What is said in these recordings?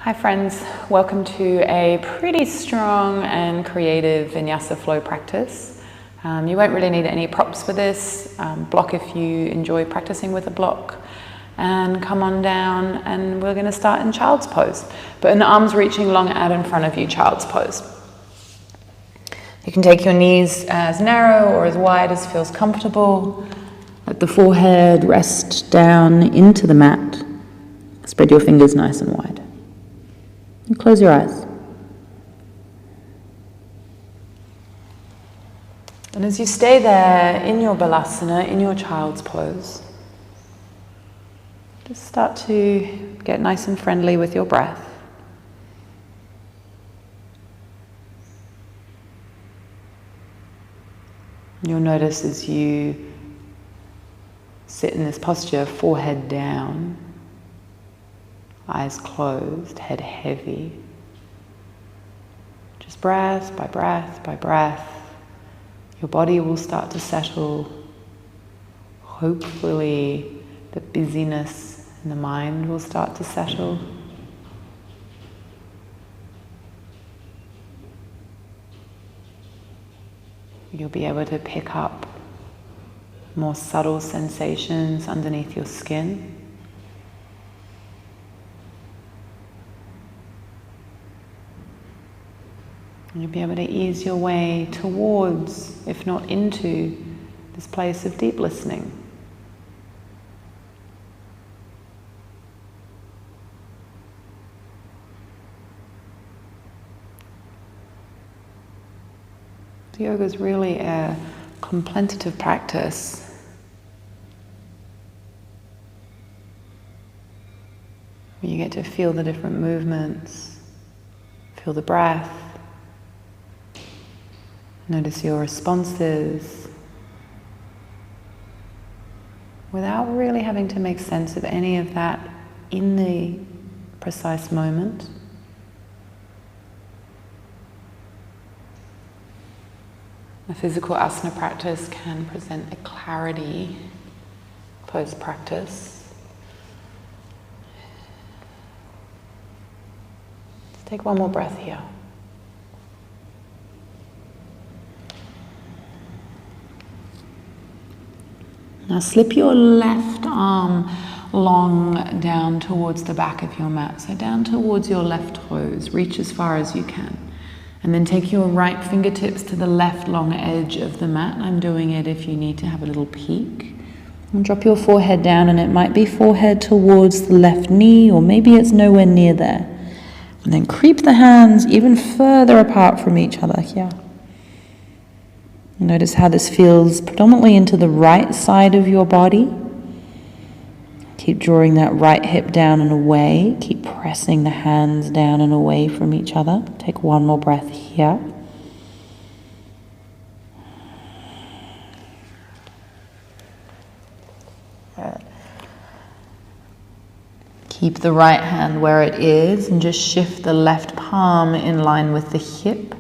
Hi friends, welcome to a pretty strong and creative Vinyasa flow practice. You won't really need any props for this. Block if you enjoy practicing with a block. And come on down, and we're going to start in child's pose. But in arms reaching long out in front of you, child's pose. You can take your knees as narrow or as wide as feels comfortable. Let the forehead rest down into the mat. Spread your fingers nice and wide. And close your eyes. And as you stay there in your balasana, in your child's pose, just start to get nice and friendly with your breath. You'll notice as you sit in this posture, forehead down, eyes closed, head heavy. Just breath by breath by breath, your body will start to settle. Hopefully, the busyness in the mind will start to settle. You'll be able to pick up more subtle sensations underneath your skin. And you'll be able to ease your way towards, if not into, this place of deep listening. Yoga is really a contemplative practice. You get to feel the different movements, feel the breath. Notice your responses without really having to make sense of any of that in the precise moment. A physical asana practice can present a clarity post-practice. Let's take one more breath here. Now slip your left arm long down towards the back of your mat, so down towards your left toes, reach as far as you can. And then take your right fingertips to the left long edge of the mat. I'm doing it if you need to have a little peek. And drop your forehead down, and it might be forehead towards the left knee, or maybe it's nowhere near there. And then creep the hands even further apart from each other here. Notice how this feels predominantly into the right side of your body. Keep drawing that right hip down and away. Keep pressing the hands down and away from each other. Take one more breath here. Keep the right hand where it is and just shift the left palm in line with the hip.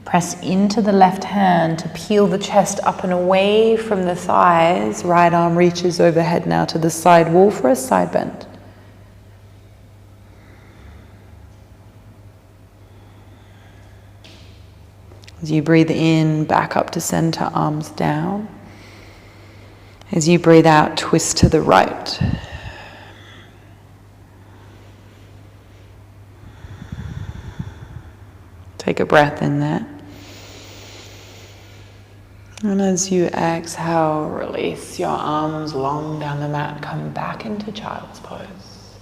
Press into the left hand to peel the chest up and away from the thighs. Right arm reaches overhead now to the side wall for a side bend. As you breathe in, back up to center, arms down. As you breathe out, twist to the right. Take a breath in there. And as you exhale, release your arms long down the mat, come back into child's pose.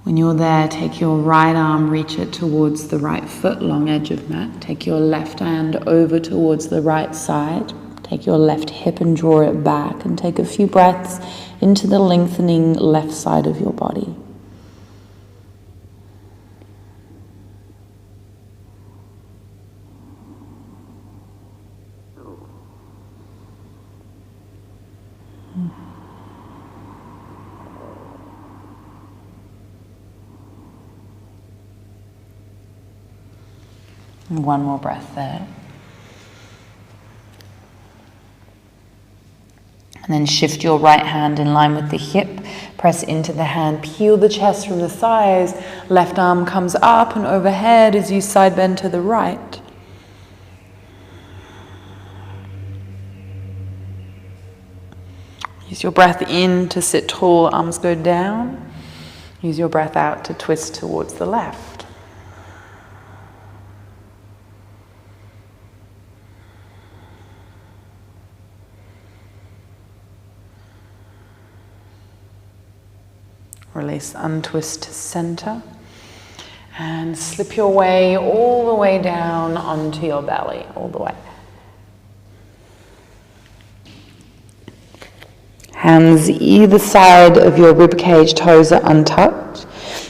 When you're there, take your right arm, reach it towards the right foot, long edge of mat. Take your left hand over towards the right side. Take your left hip and draw it back, and take a few breaths into the lengthening left side of your body. And one more breath there. And then shift your right hand in line with the hip. Press into the hand. Peel the chest from the thighs. Left arm comes up and overhead as you side bend to the right. Use your breath in to sit tall, arms go down. Use your breath out to twist towards the left. Release, untwist to center. And slip your way all the way down onto your belly, all the way. Hands either side of your ribcage, toes are untucked.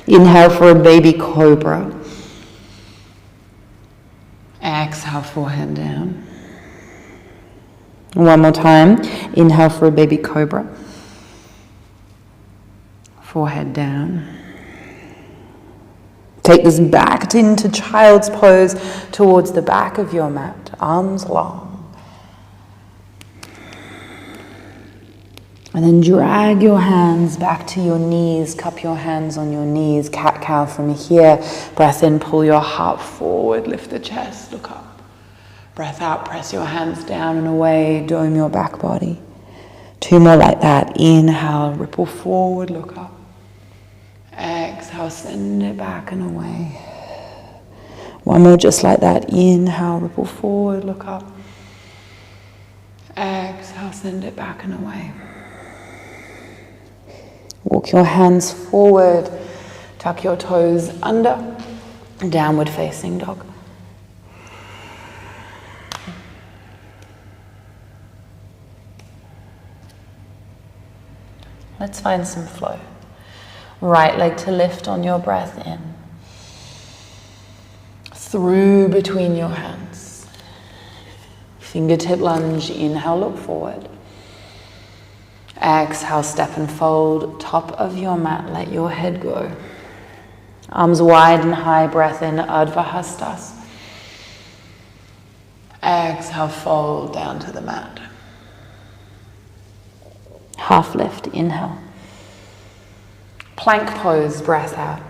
Inhale for a baby cobra. Exhale, forehead down. One more time. Inhale for a baby cobra. Forehead down. Take this back into child's pose towards the back of your mat, arms long. And then drag your hands back to your knees, cup your hands on your knees, cat-cow from here. Breath in, pull your heart forward, lift the chest, look up. Breath out, press your hands down and away, dome your back body. Two more like that. Inhale, ripple forward, look up. Exhale, send it back and away. One more just like that. Inhale, ripple forward, look up. Exhale, send it back and away. Walk your hands forward, tuck your toes under, downward facing dog. Let's find some flow. Right leg to lift on your breath in. Through between your hands. Fingertip lunge, inhale, look forward. Exhale, step and fold, top of your mat, let your head go. Arms wide and high, breath in, Urdhva Hastas. Exhale, fold down to the mat. Half lift, inhale. Plank pose, breath out.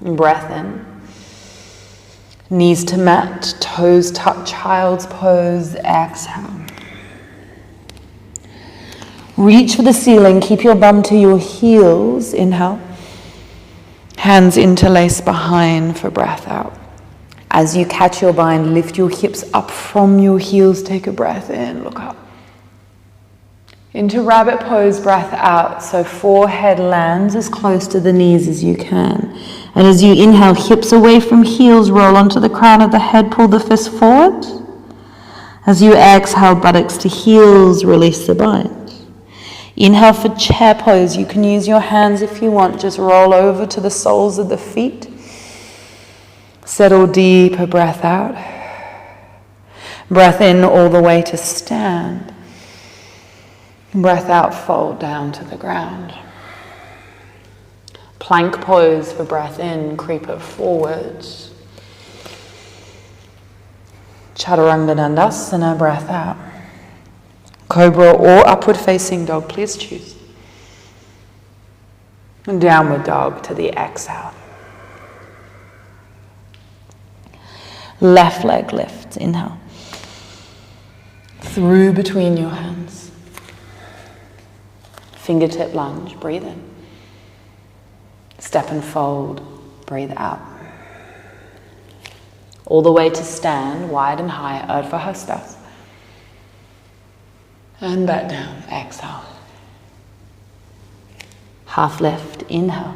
Breath in. Knees to mat, toes tuck, child's pose, exhale. Reach for the ceiling, keep your bum to your heels, inhale. Hands interlace behind for breath out. As you catch your bind, lift your hips up from your heels, take a breath in, look up. Into rabbit pose, breath out, so forehead lands as close to the knees as you can. And as you inhale, hips away from heels, roll onto the crown of the head, pull the fist forward. As you exhale, buttocks to heels, release the bind. Inhale for chair pose. You can use your hands if you want. Just roll over to the soles of the feet. Settle deeper, breath out. Breath in all the way to stand. Breath out, fold down to the ground. Plank pose for breath in, creep it forward. Chaturanga Dandasana, breath out. Cobra or upward facing dog, please choose. And downward dog to the exhale. Left leg lifts, inhale. Through between your hands. Fingertip lunge, breathe in. Step and fold, breathe out. All the way to stand, wide and high, Urdhva Hastas. And back down, exhale. Half lift, inhale.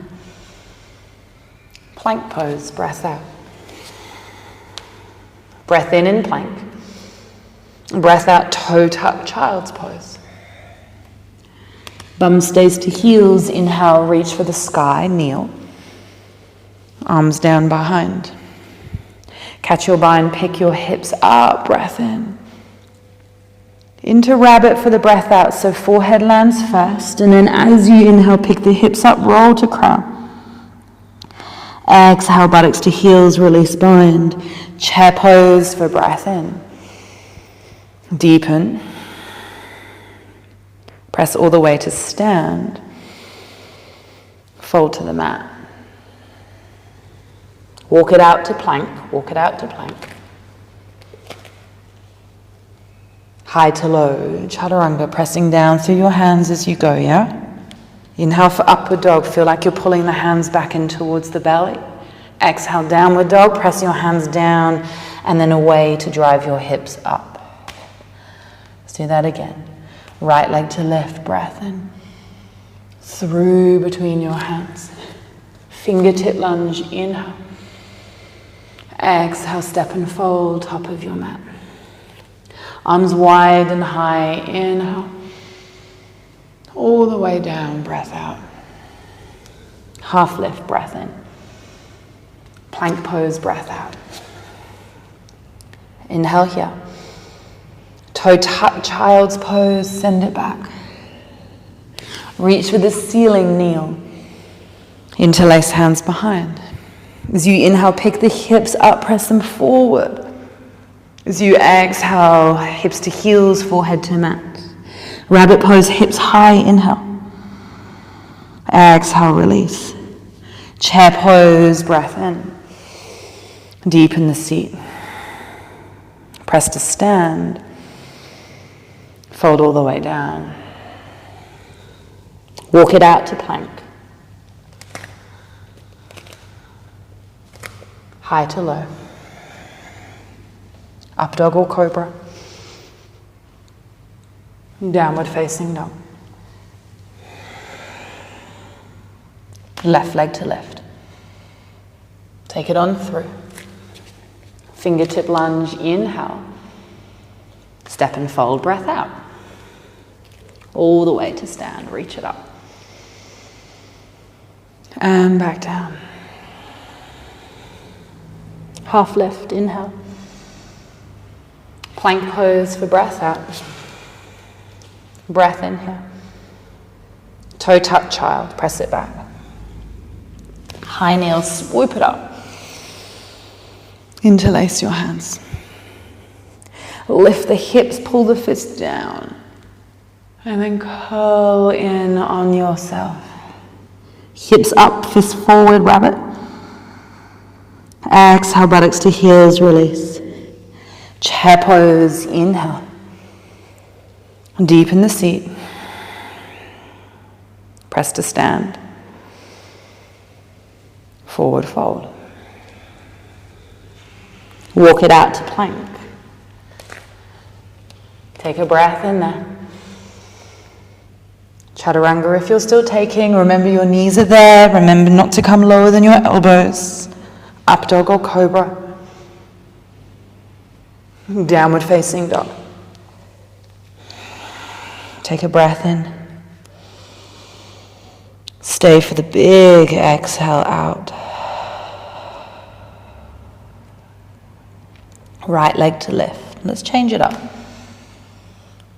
Plank pose, breath out. Breath in plank. Breath out, toe tuck, child's pose. Bum stays to heels, inhale, reach for the sky, kneel. Arms down behind. Catch your bind, pick your hips up, breath in. Into rabbit for the breath out, so forehead lands first, and then as you inhale, pick the hips up, roll to crown. Exhale, buttocks to heels, release bind. Chair pose for breath in. Deepen. Press all the way to stand. Fold to the mat. Walk it out to plank. Walk it out to plank. High to low, chaturanga, pressing down through your hands as you go, yeah? Inhale for upward dog. Feel like you're pulling the hands back in towards the belly. Exhale, downward dog. Press your hands down and then away to drive your hips up. Let's do that again. Right leg to left, breath in. Through between your hands. Fingertip lunge, inhale. Exhale, step and fold, top of your mat. Arms wide and high, inhale. All the way down, breath out. Half lift, breath in. Plank pose, breath out. Inhale here. Toe touch, child's pose, send it back. Reach for the ceiling, kneel. Interlace hands behind. As you inhale, pick the hips up, press them forward. As you exhale, hips to heels, forehead to mat. Rabbit pose, hips high, inhale. Exhale, release. Chair pose, breath in. Deepen the seat. Press to stand. Fold all the way down. Walk it out to plank. High to low. Up dog or cobra. Downward facing dog. Left leg to lift. Take it on through. Fingertip lunge, inhale. Step and fold, breath out. All the way to stand, reach it up. And back down. Half lift, inhale. Plank pose for breath out. Breath in here. Toe tuck child, press it back. High kneel, swoop it up. Interlace your hands. Lift the hips, pull the fists down. And then curl in on yourself. Hips up, fist forward, rabbit. Exhale, buttocks to heels, release. Chair pose, inhale. Deepen the seat. Press to stand. Forward fold. Walk it out to plank. Take a breath in there. Chaturanga if you're still taking. Remember your knees are there. Remember not to come lower than your elbows. Up dog or cobra. Downward facing dog. Take a breath in. Stay for the big exhale out. Right leg to lift. Let's change it up.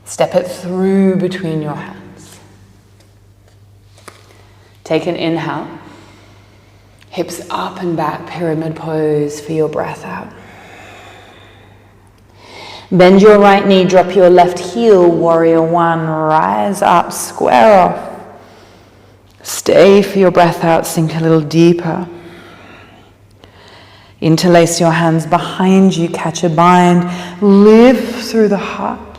Step it through between your hands. Take an inhale. Hips up and back, pyramid pose for your breath out. Bend your right knee, drop your left heel, warrior one, rise up, square off. Stay for your breath out, sink a little deeper. Interlace your hands behind you, catch a bind, lift through the heart.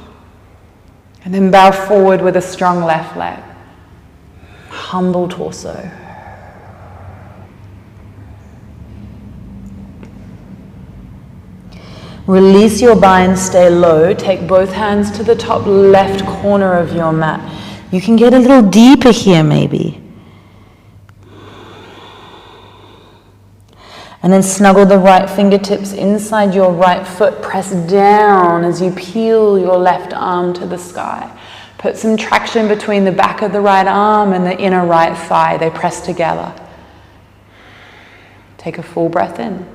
And then bow forward with a strong left leg. Humble torso. Release your bind, stay low. Take both hands to the top left corner of your mat. You can get a little deeper here maybe. And then snuggle the right fingertips inside your right foot. Press down as you peel your left arm to the sky. Put some traction between the back of the right arm and the inner right thigh. They press together. Take a full breath in.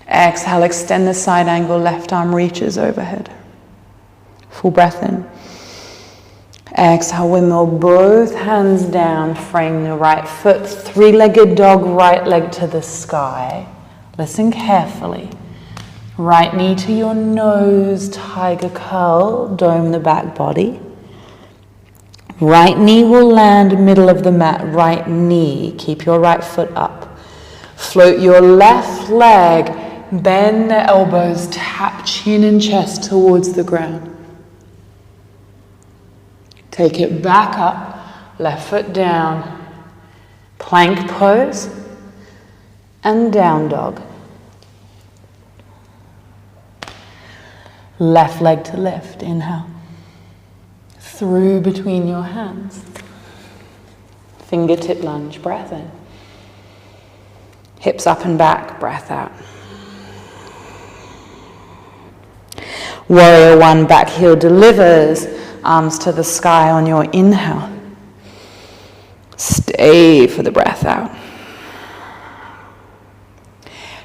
Exhale, extend the side angle, left arm reaches overhead. Full breath in. Exhale, windmill, both hands down, frame the right foot, three-legged dog, right leg to the sky. Listen carefully. Right knee to your nose, tiger curl, dome the back body. Right knee will land middle of the mat, right knee. Keep your right foot up. Float your left leg, bend the elbows, tap chin and chest towards the ground. Take it back up, left foot down, plank pose, and down dog. Left leg to lift, inhale. Through between your hands. Fingertip lunge, breath in. Hips up and back, breath out. Warrior one, back heel delivers, arms to the sky on your inhale. Stay for the breath out.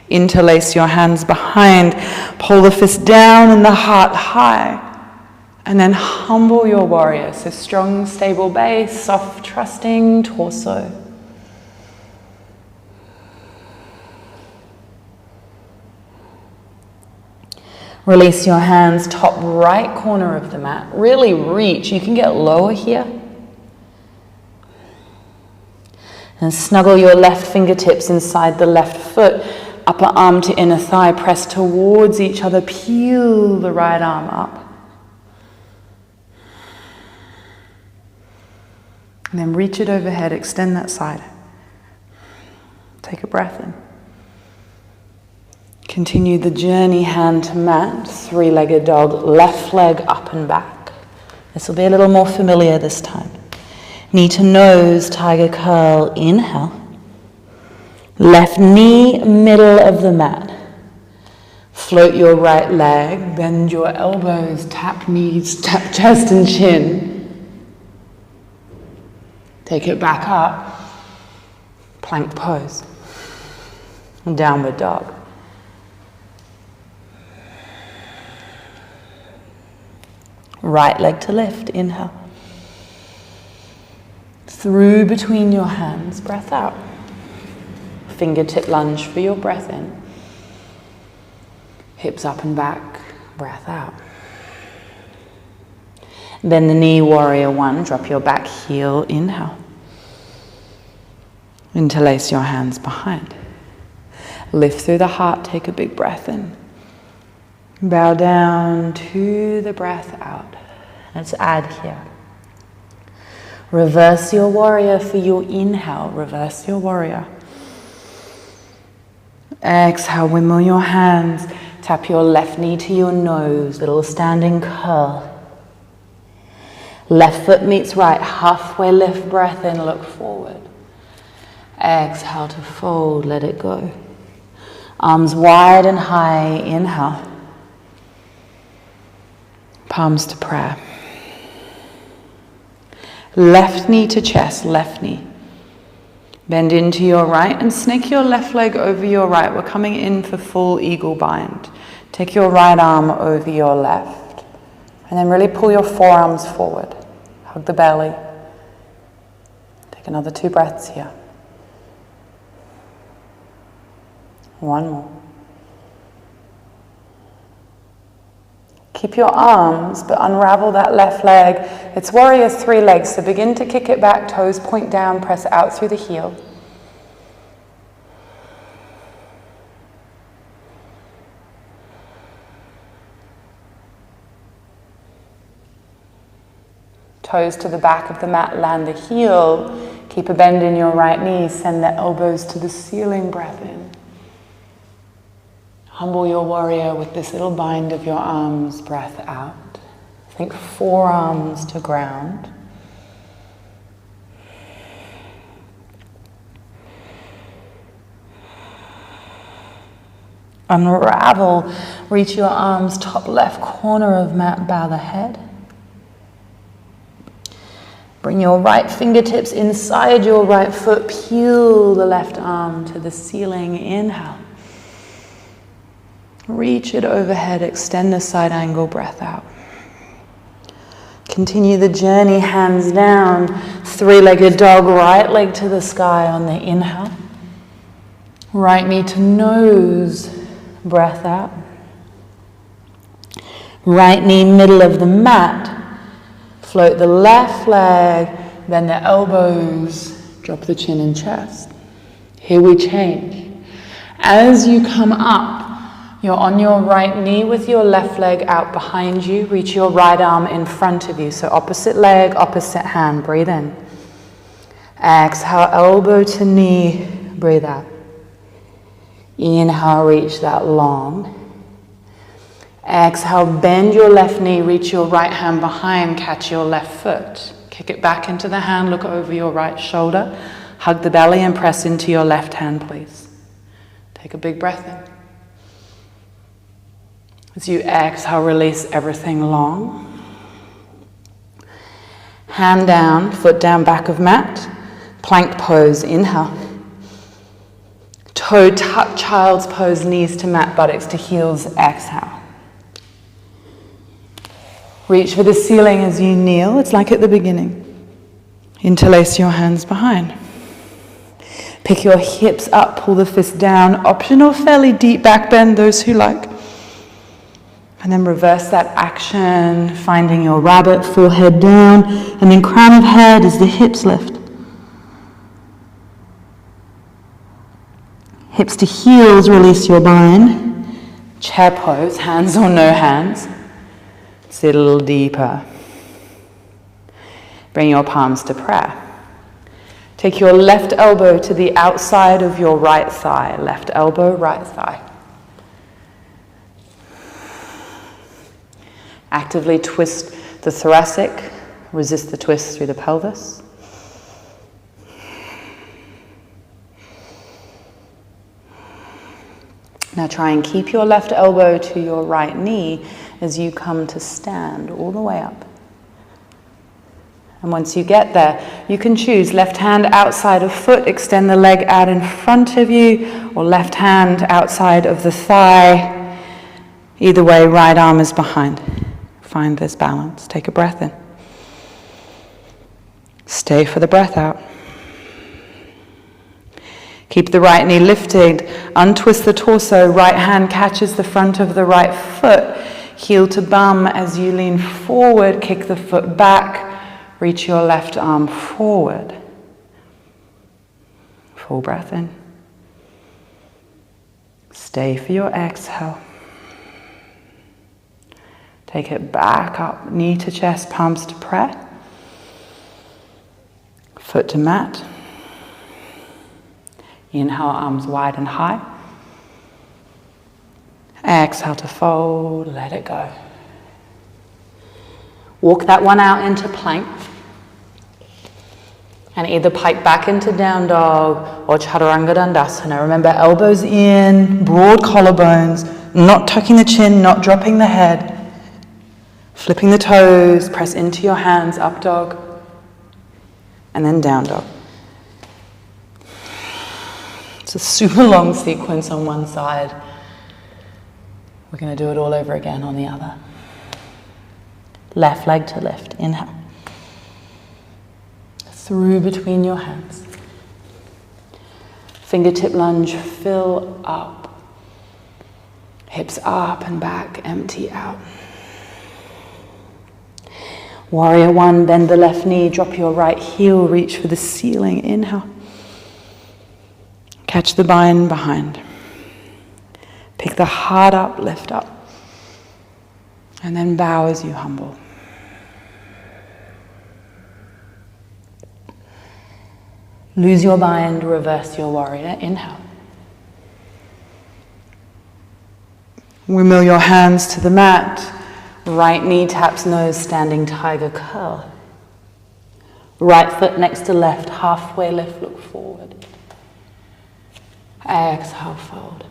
Interlace your hands behind, pull the fist down and the heart high. And then humble your warrior, so strong, stable base, soft, trusting torso. Release your hands, top right corner of the mat. Really reach. You can get lower here. And snuggle your left fingertips inside the left foot. Upper arm to inner thigh, press towards each other. Peel the right arm up. And then reach it overhead, extend that side. Take a breath in. Continue the journey, hand to mat, three-legged dog, left leg up and back. This will be a little more familiar this time. Knee to nose, tiger curl, inhale. Left knee, middle of the mat. Float your right leg, bend your elbows, tap knees, tap chest and chin. Take it back up, plank pose, downward dog. Right leg to lift, inhale. Through between your hands, breath out. Fingertip lunge for your breath in. Hips up and back, breath out. Bend the knee, warrior one, drop your back heel, inhale. Interlace your hands behind. Lift through the heart, take a big breath in. Bow down to the breath out. Let's add here. Reverse your warrior for your inhale, reverse your warrior. Exhale, windmill your hands, tap your left knee to your nose, little standing curl. Left foot meets right, halfway lift, breath in, look forward. Exhale to fold, let it go. Arms wide and high, inhale. Palms to prayer. Left knee to chest, left knee. Bend into your right and snake your left leg over your right. We're coming in for full eagle bind. Take your right arm over your left. And then really pull your forearms forward. Hug the belly. Take another 2 breaths here. One more. Keep your arms, but unravel that left leg. It's warrior 3 legs, so begin to kick it back, toes point down, press out through the heel. Toes to the back of the mat, land the heel. Keep a bend in your right knee, send the elbows to the ceiling, breath in. Humble your warrior with this little bind of your arms, breath out. Think forearms to ground. Unravel, reach your arms, top left corner of mat, bow the head. Bring your right fingertips inside your right foot, peel the left arm to the ceiling, inhale. Reach it overhead, extend the side angle, breath out. Continue the journey, hands down, 3-legged dog, right leg to the sky on the inhale. Right knee to nose, breath out. Right knee middle of the mat. Float the left leg, bend the elbows, drop the chin and chest. Here we change. As you come up, you're on your right knee with your left leg out behind you. Reach your right arm in front of you. So opposite leg, opposite hand. Breathe in. Exhale, elbow to knee. Breathe out. Inhale, reach that long. Exhale, bend your left knee, reach your right hand behind, catch your left foot. Kick it back into the hand, look over your right shoulder. Hug the belly and press into your left hand, please. Take a big breath in. As you exhale, release everything long. Hand down, foot down, back of mat. Plank pose, inhale. Toe tuck, child's pose, knees to mat, buttocks to heels, exhale. Reach for the ceiling as you kneel. It's like at the beginning. Interlace your hands behind. Pick your hips up, pull the fist down. Optional, fairly deep back bend, those who like. And then reverse that action, finding your rabbit, forehead down. And then crown of head as the hips lift. Hips to heels, release your bind. Chair pose, hands or no hands. Sit a little deeper. Bring your palms to prayer. Take your left elbow to the outside of your right thigh. Left elbow, right thigh. Actively twist the thoracic. Resist the twist through the pelvis. Now try and keep your left elbow to your right knee as you come to stand all the way up. And once you get there, you can choose left hand outside of foot, extend the leg out in front of you, or left hand outside of the thigh. Either way, right arm is behind. Find this balance. Take a breath in. Stay for the breath out. Keep the right knee lifted. Untwist the torso. Right hand catches the front of the right foot. Heel to bum as you lean forward. Kick the foot back. Reach your left arm forward. Full breath in. Stay for your exhale. Take it back up. Knee to chest, palms to prayer. Foot to mat. Inhale, arms wide and high. Exhale to fold, let it go. Walk that one out into plank. And either pike back into down dog or chaturanga dandasana. Remember, elbows in, broad collarbones, not tucking the chin, not dropping the head. Flipping the toes, press into your hands, up dog. And then down dog. It's a super long sequence on one side. We're going to do it all over again on the other. Left leg to lift. Inhale. Through between your hands. Fingertip lunge, fill up. Hips up and back, empty out. Warrior one, bend the left knee, drop your right heel, reach for the ceiling. Inhale. Catch the bind behind. Pick the heart up, lift up. And then bow as you humble. Lose your bind, reverse your warrior. Inhale. Windmill your hands to the mat. Right knee taps nose, standing tiger curl. Right foot next to left, halfway lift, look forward. Exhale, fold.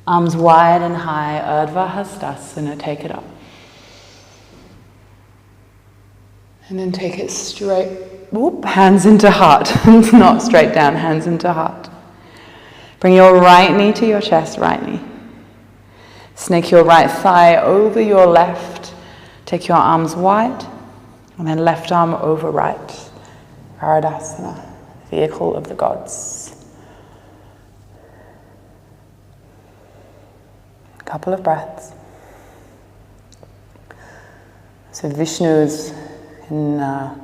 Arms wide and high, Urdhva Hastasana, take it up. And then take it straight, whoop, hands into heart. Not straight down, hands into heart. Bring your right knee to your chest, right knee. Snake your right thigh over your left. Take your arms wide, and then left arm over right. Ardhasana, vehicle of the gods. Couple of breaths. So Vishnu is in our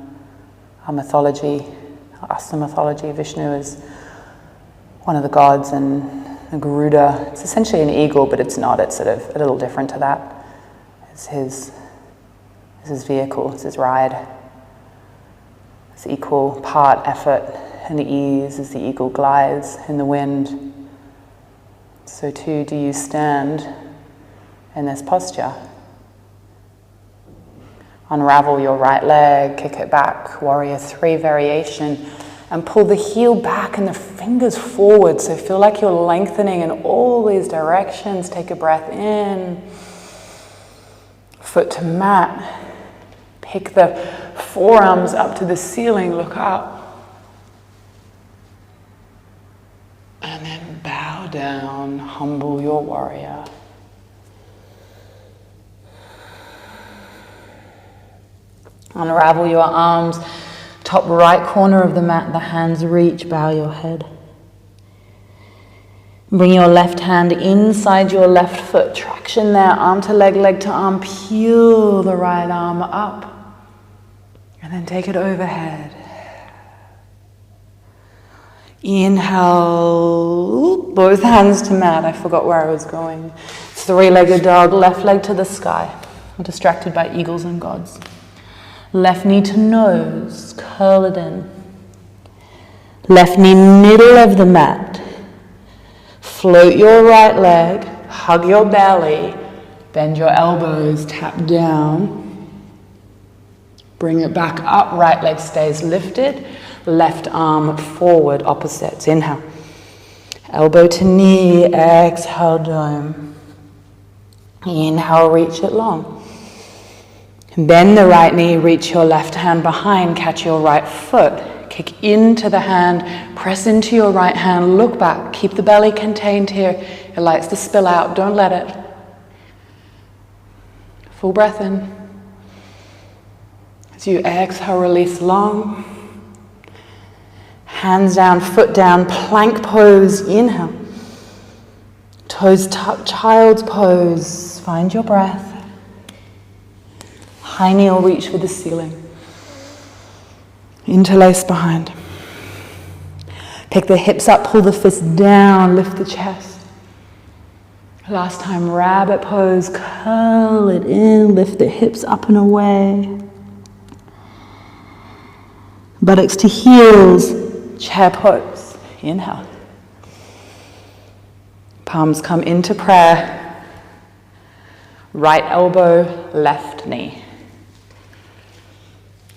mythology, Asta mythology. Vishnu is one of the gods, and the Garuda, it's essentially an eagle, but it's not. It's sort of a little different to that. It's his vehicle, it's his ride. It's equal part effort and ease as the eagle glides in the wind. So too do you stand in this posture. Unravel your right leg, kick it back, warrior 3 variation, and pull the heel back and the fingers forward. So feel like you're lengthening in all these directions. Take a breath in, foot to mat. Pick the forearms up to the ceiling, look up. And then bow down, humble your warrior. Unravel your arms, top right corner of the mat, the hands reach, bow your head. Bring your left hand inside your left foot, traction there, arm to leg, leg to arm, peel the right arm up. And then take it overhead. Inhale, both hands to mat. I forgot where I was going. 3-legged dog, left leg to the sky. I'm distracted by eagles and gods. Left knee to nose, curl it in. Left knee middle of the mat. Float your right leg, hug your belly, bend your elbows, tap down. Bring it back up, right leg stays lifted, left arm forward, opposites. Inhale. Elbow to knee, exhale, dome. Inhale, reach it long. Bend the right knee, reach your left hand behind, catch your right foot. Kick into the hand, press into your right hand, look back, keep the belly contained here. It likes to spill out, don't let it. Full breath in. As you exhale, release long. Hands down, foot down, plank pose, inhale. Toes tucked, child's pose, find your breath. High knee will reach for the ceiling. Interlace behind. Pick the hips up, pull the fists down, lift the chest. Last time, rabbit pose, curl it in, lift the hips up and away. Buttocks to heels, chair pose. Inhale. Palms come into prayer. Right elbow, left knee.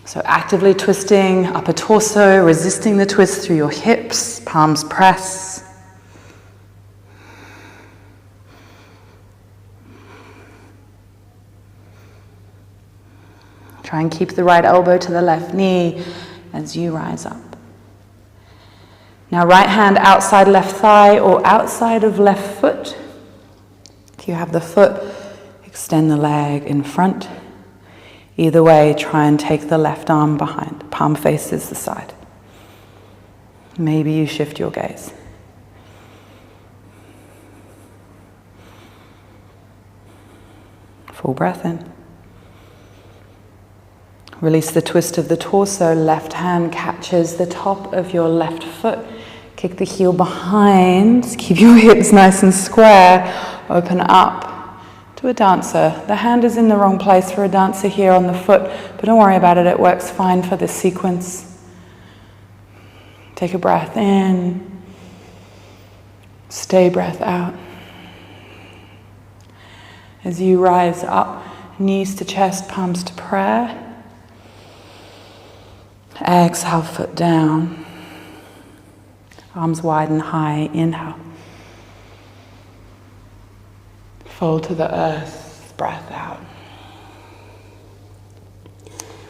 So actively twisting upper torso, resisting the twist through your hips, palms press. Try and keep the right elbow to the left knee as you rise up. Now right hand outside left thigh or outside of left foot. If you have the foot, extend the leg in front. Either way, try and take the left arm behind. Palm faces the side. Maybe you shift your gaze. Full breath in. Release the twist of the torso. Left hand catches the top of your left foot. Kick the heel behind. Keep your hips nice and square. Open up. To a dancer. The hand is in the wrong place for a dancer here on the foot, but don't worry about it, it works fine for this sequence. Take a breath in, stay breath out. As you rise up, knees to chest, palms to prayer. Exhale, foot down. Arms wide and high, inhale. Fall to the earth, breath out.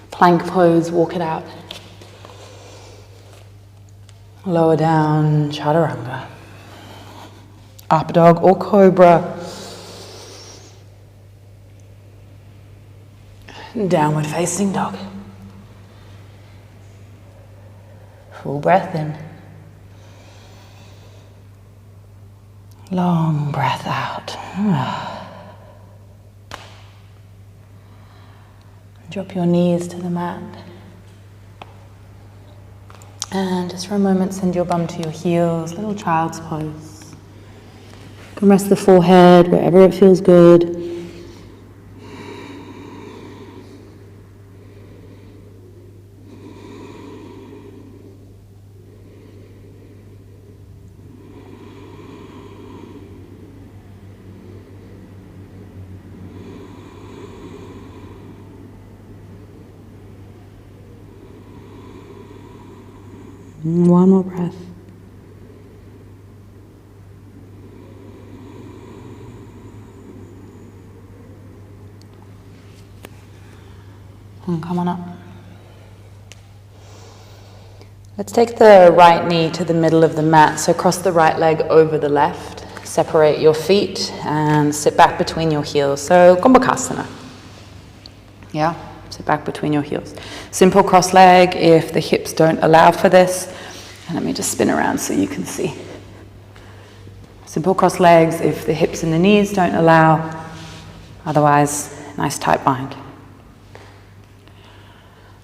Plank pose, walk it out. Lower down, chaturanga. Up dog or cobra. Downward facing dog. Full breath in. Long breath out. Drop your knees to the mat. And just for a moment, send your bum to your heels, little child's pose. You can rest the forehead wherever it feels good. One more breath. And come on up. Let's take the right knee to the middle of the mat. So cross the right leg over the left. Separate your feet and sit back between your heels. So Gombakasana. Yeah, sit back between your heels. Simple cross leg if the hips don't allow for this. And let me just spin around so you can see. Simple cross legs if the hips and the knees don't allow. Otherwise, nice tight bind.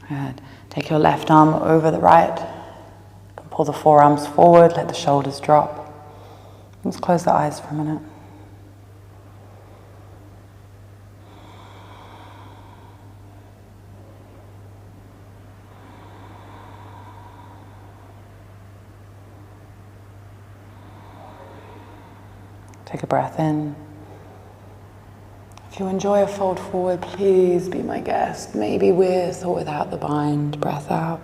Good. Take your left arm over the right. Pull the forearms forward, let the shoulders drop. Let's close the eyes for a minute. Take a breath in. If you enjoy a fold forward, please be my guest, maybe with or without the bind. Breath out.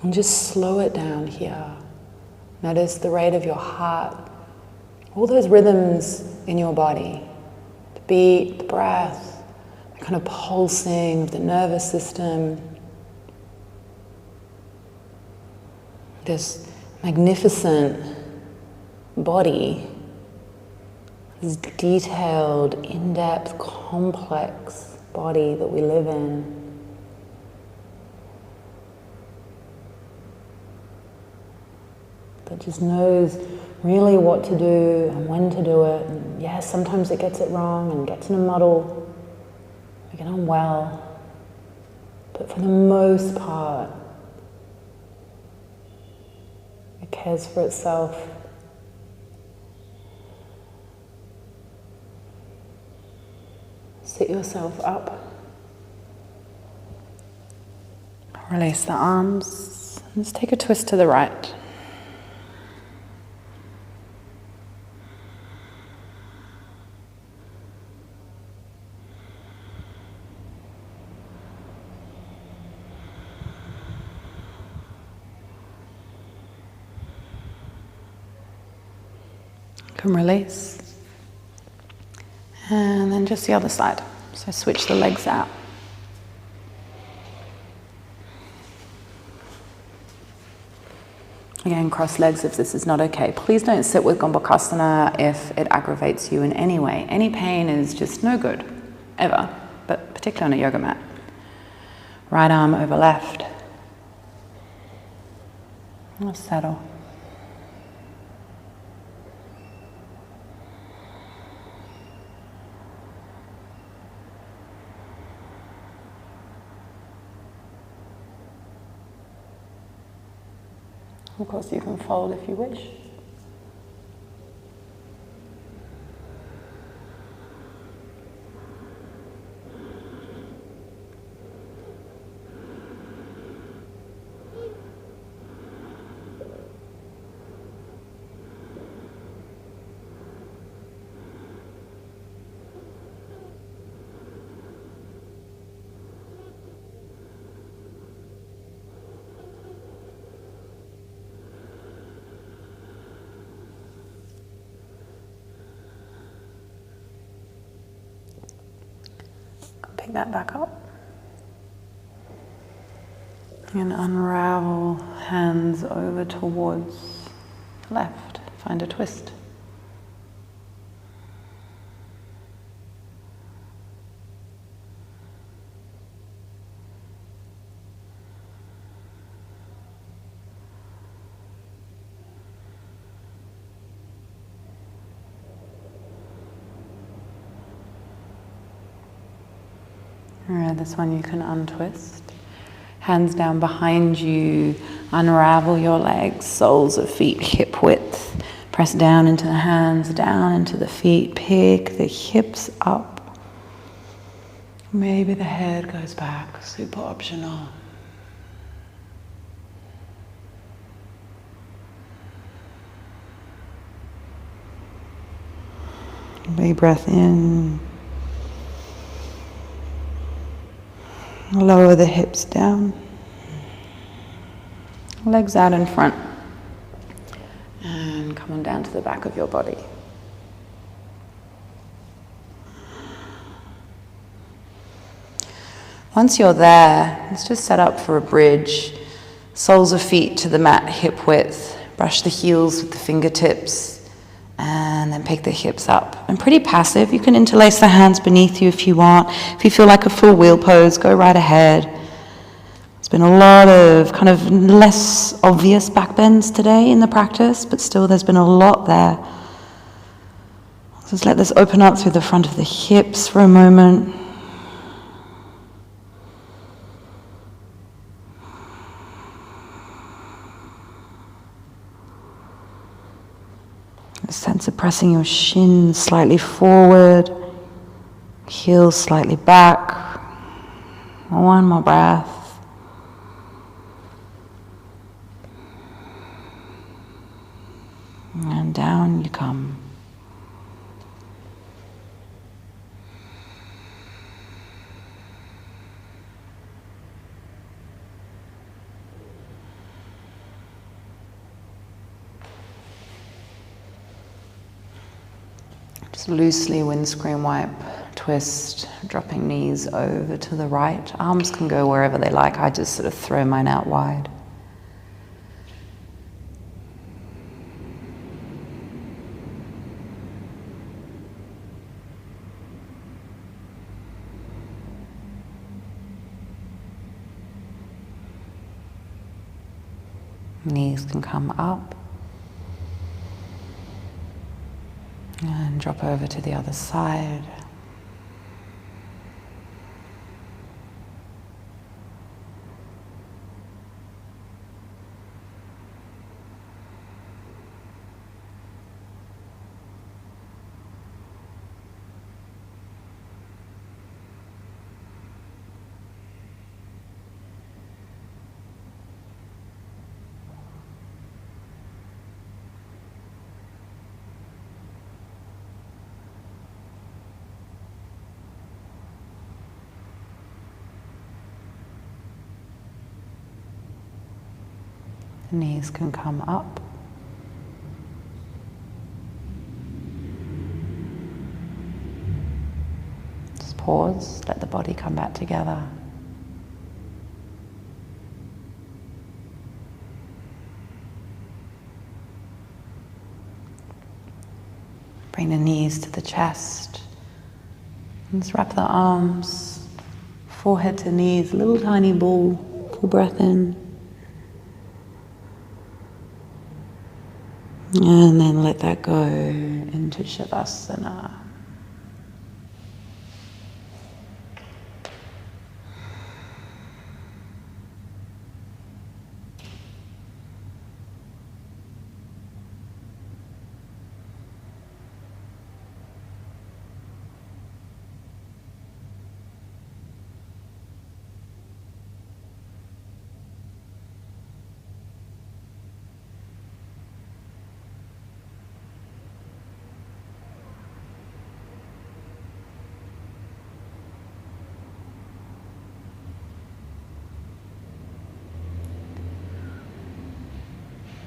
And just slow it down here. Notice the rate of your heart, all those rhythms in your body, the beat, the breath, the kind of pulsing of the nervous system. This magnificent body, this detailed, in-depth, complex body that we live in. That just knows really what to do and when to do it. And yes, sometimes it gets it wrong and gets in a muddle. We get on well. But for the most part, it cares for itself. Sit yourself up. Release the arms. Let's take a twist to the right. Come release. And then just the other side. So switch the legs out. Again, cross legs if this is not okay. Please don't sit with Gombakasana if it aggravates you in any way. Any pain is just no good, ever, but particularly on a yoga mat. Right arm over left. Let's settle. Of course, you can fold if you wish. Pick that back up and unravel hands over towards the left. Find a twist. Alright, this one you can untwist. Hands down behind you, unravel your legs, soles of feet hip width. Press down into the hands, down into the feet, pick the hips up. Maybe the head goes back, super optional. Big breath in. Lower the hips down. Legs out in front. And come on down to the back of your body. Once you're there, let's just set up for a bridge. Soles of feet to the mat, hip width. Brush the heels with the fingertips. And then pick the hips up. And pretty passive. You can interlace the hands beneath you if you want. If you feel like a full wheel pose, go right ahead. There's been a lot of kind of less obvious back bends today in the practice, but still there's been a lot there. Just let this open up through the front of the hips for a moment. A sense of pressing your shins slightly forward, heels slightly back. One more breath. And down you come. Just loosely windscreen wipe, twist, dropping knees over to the right. Arms can go wherever they like. I just sort of throw mine out wide. Knees can come up. And drop over to the other side. The knees can come up. Just pause, let the body come back together. Bring the knees to the chest. Let's wrap the arms, forehead to knees, little tiny ball. Full breath in. And then let that go into Shavasana.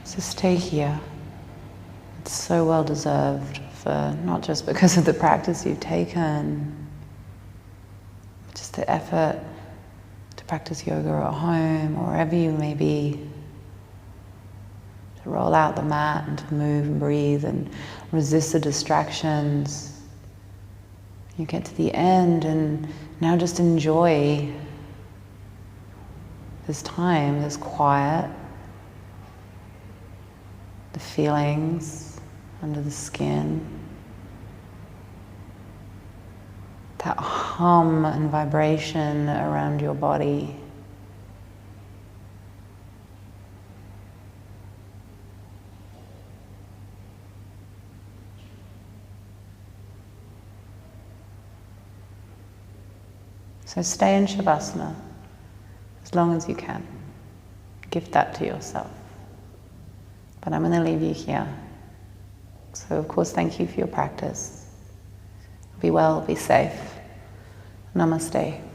So stay here. It's so well deserved, for not just because of the practice you've taken, but just the effort to practice yoga at home or wherever you may be. To roll out the mat and to move and breathe and resist the distractions. You get to the end and now just enjoy this time, this quiet, the feelings under the skin. that hum and vibration around your body. So stay in Shavasana as long as you can. Give that to yourself. But I'm going to leave you here. So of course, thank you for your practice. Be well, be safe. Namaste.